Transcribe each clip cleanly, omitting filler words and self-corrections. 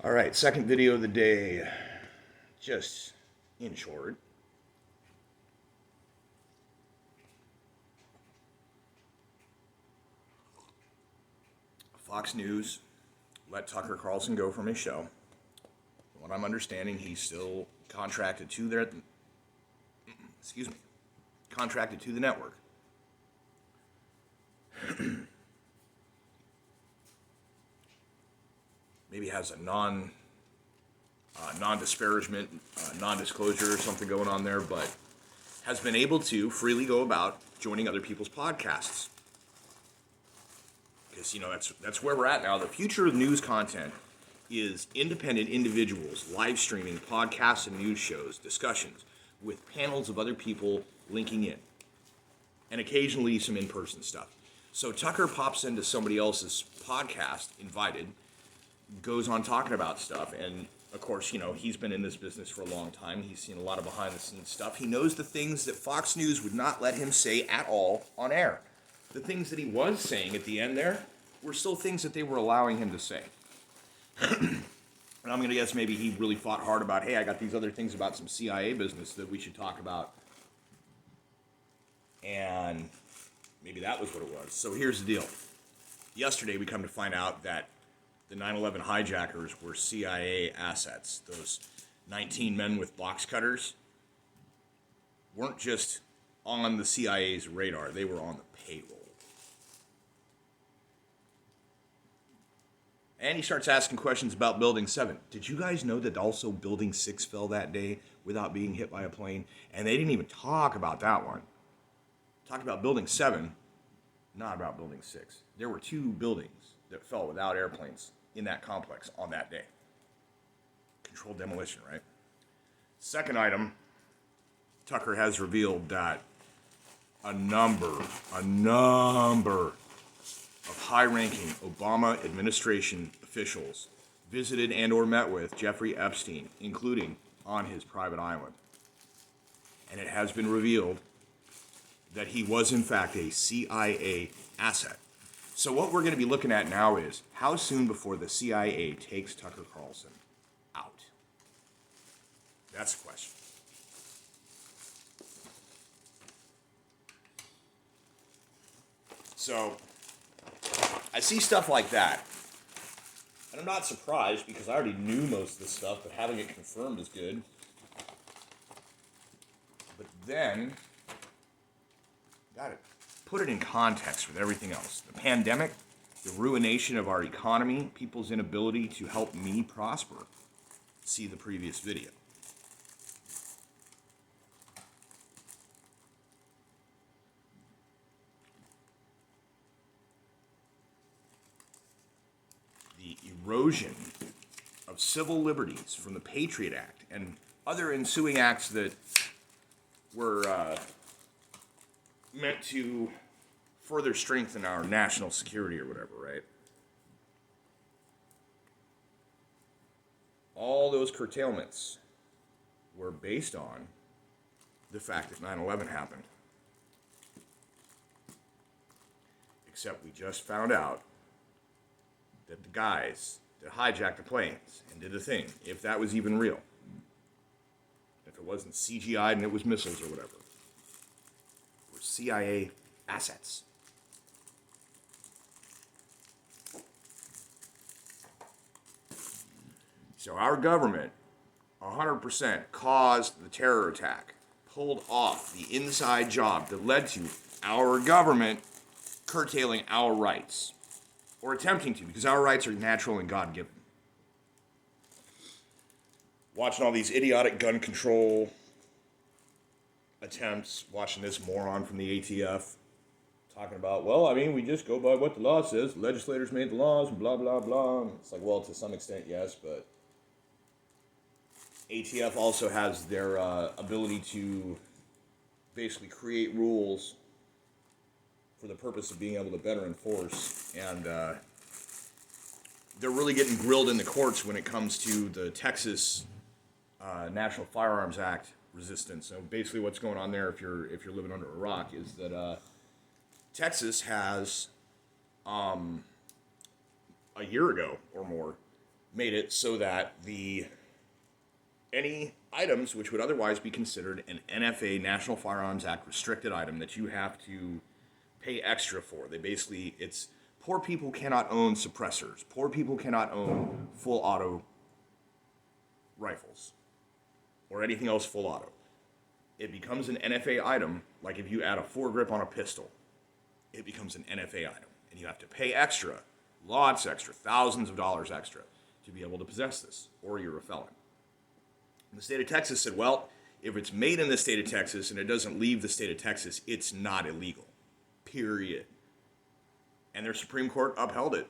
All right, second video of the day. Just in short, Fox News let Tucker Carlson go from his show. From what I'm understanding, he's still contracted to their, contracted to the network. Maybe has a non-disparagement, non-disclosure or something going on there, but has been able to freely go about joining other people's podcasts. Because, that's where we're at now. The future of news content is independent individuals live streaming podcasts and news shows, discussions with panels of other people linking in, and occasionally some in-person stuff. So Tucker pops into somebody else's podcast, invited, goes on talking about stuff, and of course, he's been in this business for a long time. He's seen a lot of behind-the-scenes stuff. He knows the things that Fox News would not let him say at all on air. The things that he was saying at the end there were still things that they were allowing him to say. And I'm going to guess maybe he really fought hard about, hey, I got these other things about some CIA business that we should talk about. And maybe that was what it was. So here's the deal. Yesterday we come to find out that the 9/11 hijackers were CIA assets. Those 19 men with box cutters weren't just on the CIA's radar. They were on the payroll. And he starts asking questions about Building 7. Did you guys know that also Building 6 fell that day without being hit by a plane? And they didn't even talk about that one. Talked about Building 7, not about Building 6. There were two buildings that fell without airplanes in that complex on that day. Controlled demolition, right? Second item, Tucker has revealed that a number of high-ranking Obama administration officials visited and or met with Jeffrey Epstein, including on his private island. And it has been revealed that he was in fact a CIA asset. So what we're going to be looking at now is how soon before the CIA takes Tucker Carlson out? That's the question. So I see stuff like that, and I'm not surprised because I already knew most of this stuff, but having it confirmed is good. But then, got to put it in context with everything else. The pandemic, the ruination of our economy, people's inability to help me prosper. See the previous video. The erosion of civil liberties from the Patriot Act and other ensuing acts that were meant to further strengthen our national security or whatever, right? All those curtailments were based on the fact that 9/11 happened. Except we just found out that the guys that hijacked the planes and did the thing, if that was even real, if it wasn't CGI'd and it was missiles or whatever, were CIA assets. So our government 100% caused the terror attack, pulled off the inside job that led to our government curtailing our rights, or attempting to, because our rights are natural and God-given. Watching all these idiotic gun control attempts, watching this moron from the ATF talking about, well, I mean, we just go by what the law says. The legislators made the laws, and blah, blah, blah. And it's like, well, to some extent, yes, but ATF also has their ability to basically create rules for the purpose of being able to better enforce, and they're really getting grilled in the courts when it comes to the Texas National Firearms Act resistance. So basically what's going on there, if you're living under a rock, is that Texas has a year ago or more made it so that any items which would otherwise be considered an NFA, National Firearms Act restricted item that you have to pay extra for. It's poor people cannot own suppressors. Poor people cannot own full auto rifles or anything else full auto. It becomes an NFA item, like if you add a foregrip on a pistol, it becomes an NFA item. And you have to pay extra, lots extra, thousands of dollars extra to be able to possess this, or you're a felon. And the state of Texas said, well, if it's made in the state of Texas and it doesn't leave the state of Texas, it's not illegal, period. And their Supreme Court upheld it.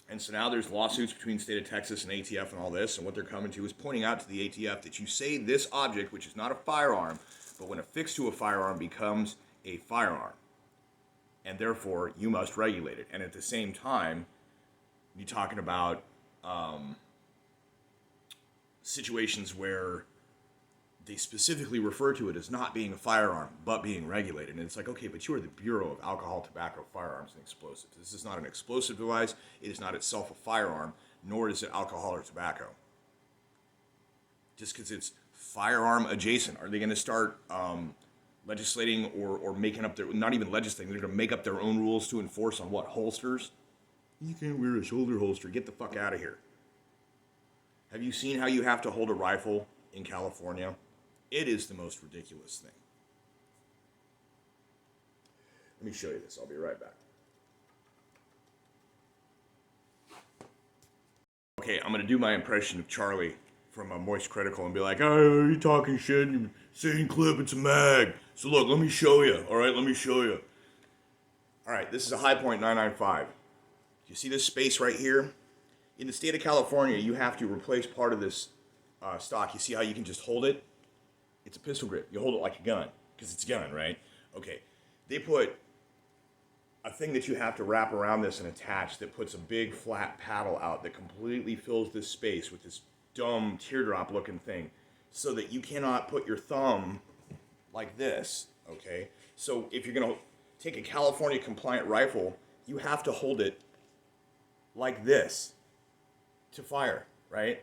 And so now there's lawsuits between the state of Texas and ATF and all this, and what they're coming to is pointing out to the ATF that you say this object, which is not a firearm, but when affixed to a firearm becomes a firearm. And therefore, you must regulate it. And at the same time, you're talking about situations where they specifically refer to it as not being a firearm, but being regulated. And it's like, okay, but you are the Bureau of Alcohol, Tobacco, Firearms, and Explosives. This is not an explosive device. It is not itself a firearm, nor is it alcohol or tobacco. Just because it's firearm adjacent. Are they going to start legislating or making up not even legislating, they're going to make up their own rules to enforce on what? Holsters? You can't wear a shoulder holster. Get the fuck out of here. Have you seen how you have to hold a rifle in California? It is the most ridiculous thing. Let me show you this. I'll be right back. Okay, I'm going to do my impression of Charlie from Moist Critical and be like, oh, you're talking shit. You're saying clip, it's a mag. So look, let me show you. All right, let me show you. All right, this is a Hi-Point 995. You see this space right here? In the state of California, you have to replace part of this stock. You see how you can just hold it? It's a pistol grip. You hold it like a gun, because it's a gun, right? Okay. They put a thing that you have to wrap around this and attach that puts a big flat paddle out that completely fills this space with this dumb teardrop looking thing so that you cannot put your thumb like this, okay? So if you're going to take a California compliant rifle, you have to hold it like this to fire, right?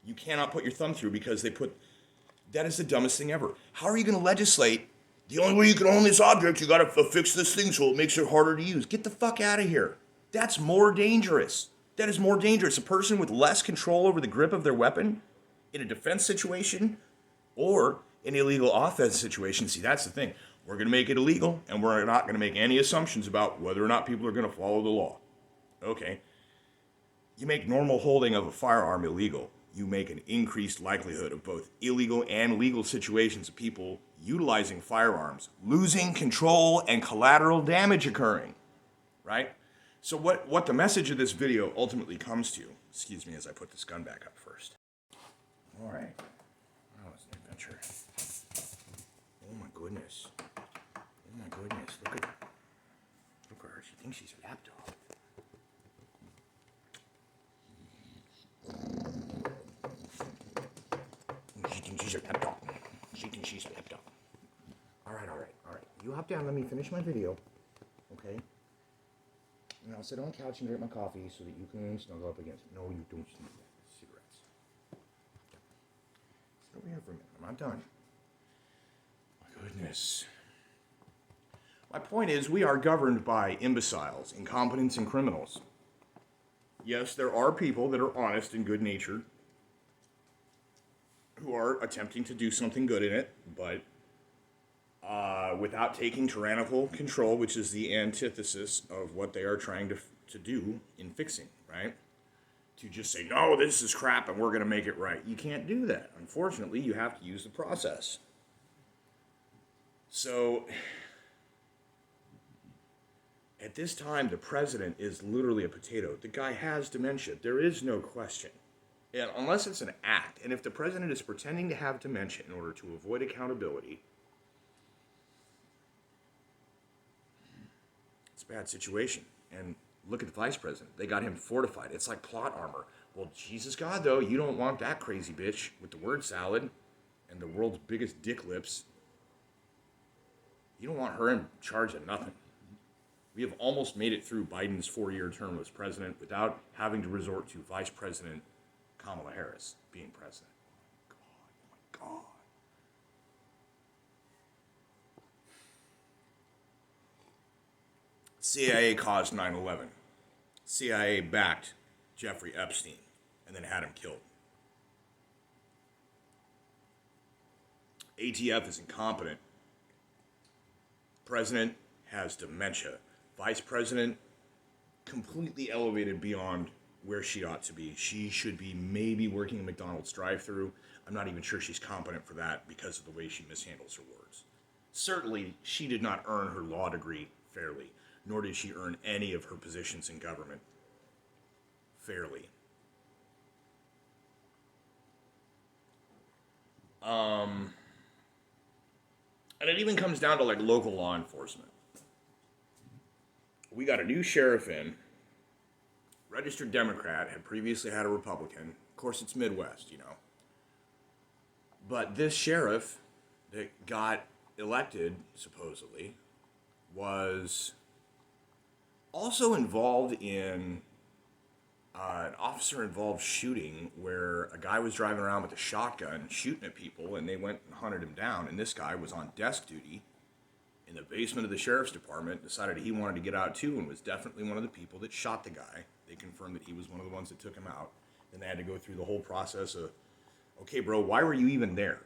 You cannot put your thumb through because that is the dumbest thing ever. How are you going to legislate? The only way you can own this object, you got to fix this thing so it makes it harder to use. Get the fuck out of here. That's more dangerous. That is more dangerous. A person with less control over the grip of their weapon in a defense situation or an illegal offense situation. See, that's the thing. We're going to make it illegal, and we're not going to make any assumptions about whether or not people are going to follow the law. Okay. You make normal holding of a firearm illegal. You make an increased likelihood of both illegal and legal situations of people utilizing firearms, losing control, and collateral damage occurring, right? So what the message of this video ultimately comes to, excuse me as I put this gun back up first. All right. Oh, it's an adventure. Oh my goodness. Oh my goodness. Look at her. She thinks she's a lapdog. She thinks she's a lapdog. She thinks she's a lapdog. All right. You hop down. Let me finish my video. Okay? And I'll sit on the couch and drink my coffee so that you can snuggle up against it. No, you don't smoke cigarettes. Sit over here for a minute. I'm not done. My goodness. My point is, we are governed by imbeciles, incompetents, and criminals. Yes, there are people that are honest and good-natured who are attempting to do something good in it, but without taking tyrannical control, which is the antithesis of what they are trying to do in fixing, right? To just say, no, this is crap and we're going to make it right. You can't do that. Unfortunately, you have to use the process. So, at this time, the president is literally a potato. The guy has dementia. There is no question. And unless it's an act, and if the president is pretending to have dementia in order to avoid accountability, it's a bad situation. And look at the vice president. They got him fortified. It's like plot armor. Well, Jesus God, though, you don't want that crazy bitch with the word salad and the world's biggest dick lips. You don't want her in charge of nothing. We have almost made it through Biden's 4-year term as president without having to resort to Vice President Kamala Harris being president. God, oh my God. CIA caused 9/11. CIA backed Jeffrey Epstein and then had him killed. ATF is incompetent. President has dementia. Vice President completely elevated beyond where she ought to be. She should be maybe working a McDonald's drive-thru. I'm not even sure she's competent for that because of the way she mishandles her words. Certainly, she did not earn her law degree fairly, nor did she earn any of her positions in government fairly. And it even comes down to like local law enforcement. We got a new sheriff in, registered Democrat, had previously had a Republican. Of course, it's Midwest, you know. But this sheriff that got elected, supposedly, was also involved in an officer-involved shooting where a guy was driving around with a shotgun shooting at people, and they went and hunted him down, and this guy was on desk duty in the basement of the sheriff's department, decided he wanted to get out too, and was definitely one of the people that shot the guy. They confirmed that he was one of the ones that took him out. Then they had to go through the whole process of, okay, bro, why were you even there?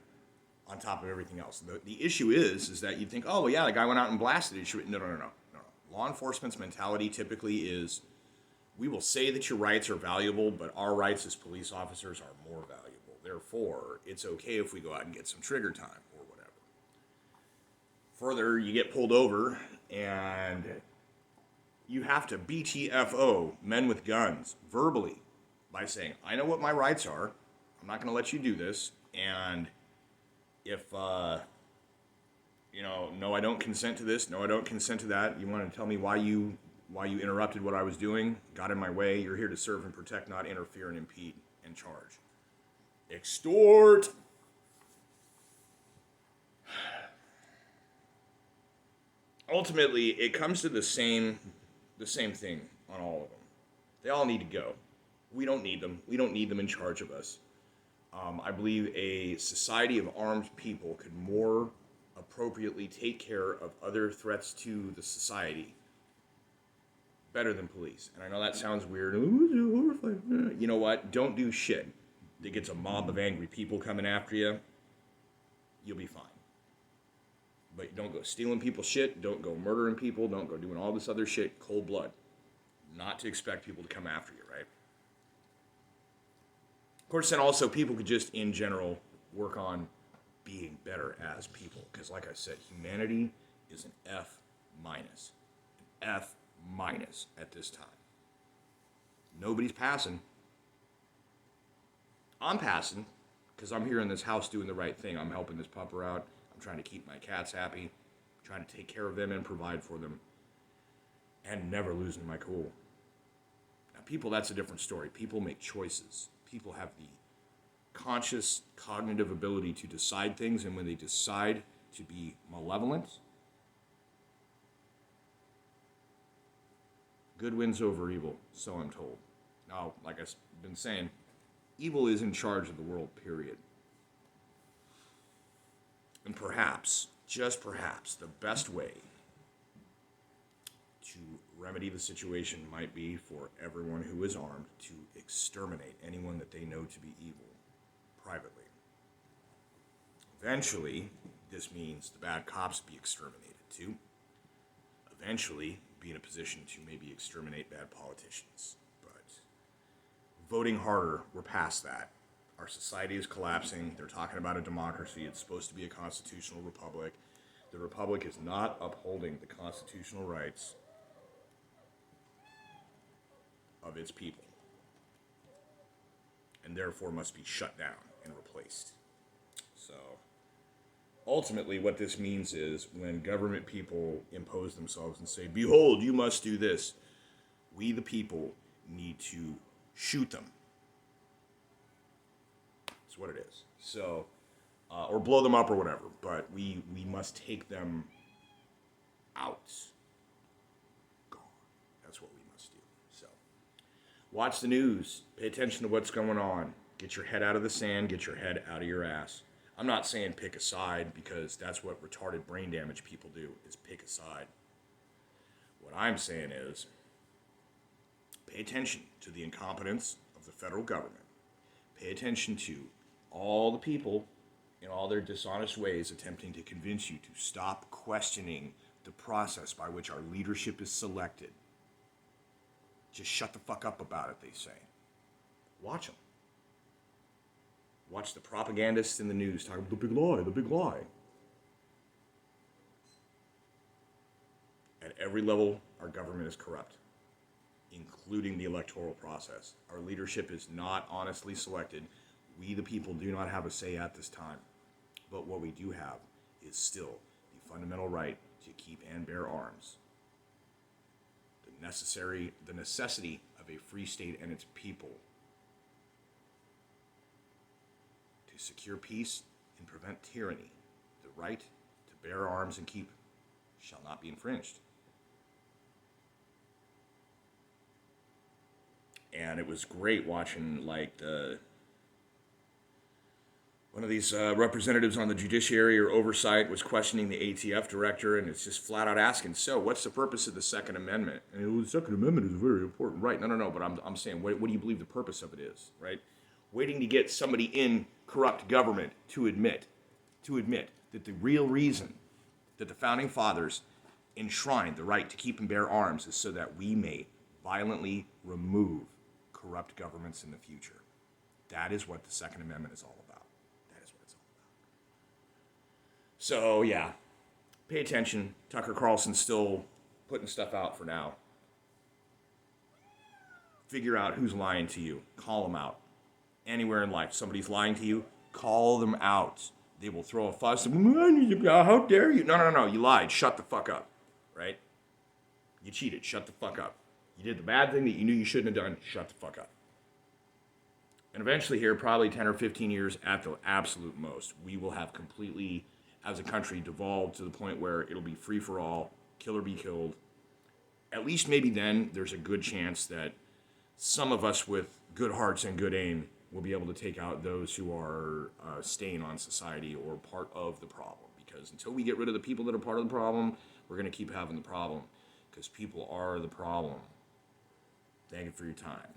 On top of everything else. The issue is that you think, oh, well, yeah, the guy went out and blasted it. No. Law enforcement's mentality typically is, we will say that your rights are valuable, but our rights as police officers are more valuable. Therefore, it's okay if we go out and get some trigger time or whatever. Further, you get pulled over and you have to BTFO men with guns verbally by saying, I know what my rights are. I'm not going to let you do this. And if, no, I don't consent to this. No, I don't consent to that. You want to tell me why you interrupted what I was doing, got in my way. You're here to serve and protect, not interfere and impede and charge. Extort. Ultimately, it comes to the same thing on all of them. They all need to go. We don't need them. We don't need them in charge of us. I believe a society of armed people could more appropriately take care of other threats to the society better than police. And I know that sounds weird. You know what? Don't do shit that gets a mob of angry people coming after you. You'll be fine. But don't go stealing people's shit. Don't go murdering people. Don't go doing all this other shit cold blood. Not to expect people to come after you, right? Of course, then also people could just, in general, work on being better as people. Because like I said, humanity is an F minus. An F minus at this time. Nobody's passing. I'm passing because I'm here in this house doing the right thing. I'm helping this pupper out. I'm trying to keep my cats happy. I'm trying to take care of them and provide for them. And never losing my cool. Now, people, that's a different story. People make choices. People have the conscious, cognitive ability to decide things, and when they decide to be malevolent, good wins over evil, so I'm told. Now, like I've been saying, evil is in charge of the world, period. And perhaps, just perhaps, the best way to remedy the situation might be for everyone who is armed to exterminate anyone that they know to be evil privately. Eventually, this means the bad cops be exterminated too. Eventually, be in a position to maybe exterminate bad politicians. But voting harder, we're past that. Our society is collapsing. They're talking about a democracy. It's supposed to be a constitutional republic. The republic is not upholding the constitutional rights of its people, and therefore must be shut down and replaced. So ultimately what this means is when government people impose themselves and say, behold, you must do this, we the people need to shoot them. That's what it is. So or blow them up or whatever, but we must take them out. Watch the news. Pay attention to what's going on. Get your head out of the sand. Get your head out of your ass. I'm not saying pick a side because that's what retarded brain damage people do, is pick a side. What I'm saying is pay attention to the incompetence of the federal government. Pay attention to all the people in all their dishonest ways attempting to convince you to stop questioning the process by which our leadership is selected. Just shut the fuck up about it, they say. Watch them. Watch the propagandists in the news talk about the big lie, the big lie. At every level, our government is corrupt, including the electoral process. Our leadership is not honestly selected. We, the people, do not have a say at this time. But what we do have is still the fundamental right to keep and bear arms. The necessity of a free state and its people to secure peace and prevent tyranny. The right to bear arms and keep shall not be infringed. And it was great watching, like, one of these representatives on the judiciary or oversight was questioning the ATF director, and it's just flat out asking, so what's the purpose of the Second Amendment? And the Second Amendment is a very important right. No, but I'm saying, what do you believe the purpose of it is, right? Waiting to get somebody in corrupt government to admit that the real reason that the Founding Fathers enshrined the right to keep and bear arms is so that we may violently remove corrupt governments in the future. That is what the Second Amendment is all about. So, yeah, pay attention. Tucker Carlson's still putting stuff out for now. Figure out who's lying to you. Call them out. Anywhere in life, somebody's lying to you, call them out. They will throw a fuss. How dare you? No. You lied. Shut the fuck up. Right? You cheated. Shut the fuck up. You did the bad thing that you knew you shouldn't have done. Shut the fuck up. And eventually here, probably 10 or 15 years at the absolute most, we will have completely, as a country, devolved to the point where it'll be free for all, kill or be killed. At least maybe then there's a good chance that some of us with good hearts and good aim will be able to take out those who are staying on society or part of the problem. Because until we get rid of the people that are part of the problem, we're going to keep having the problem. Because people are the problem. Thank you for your time.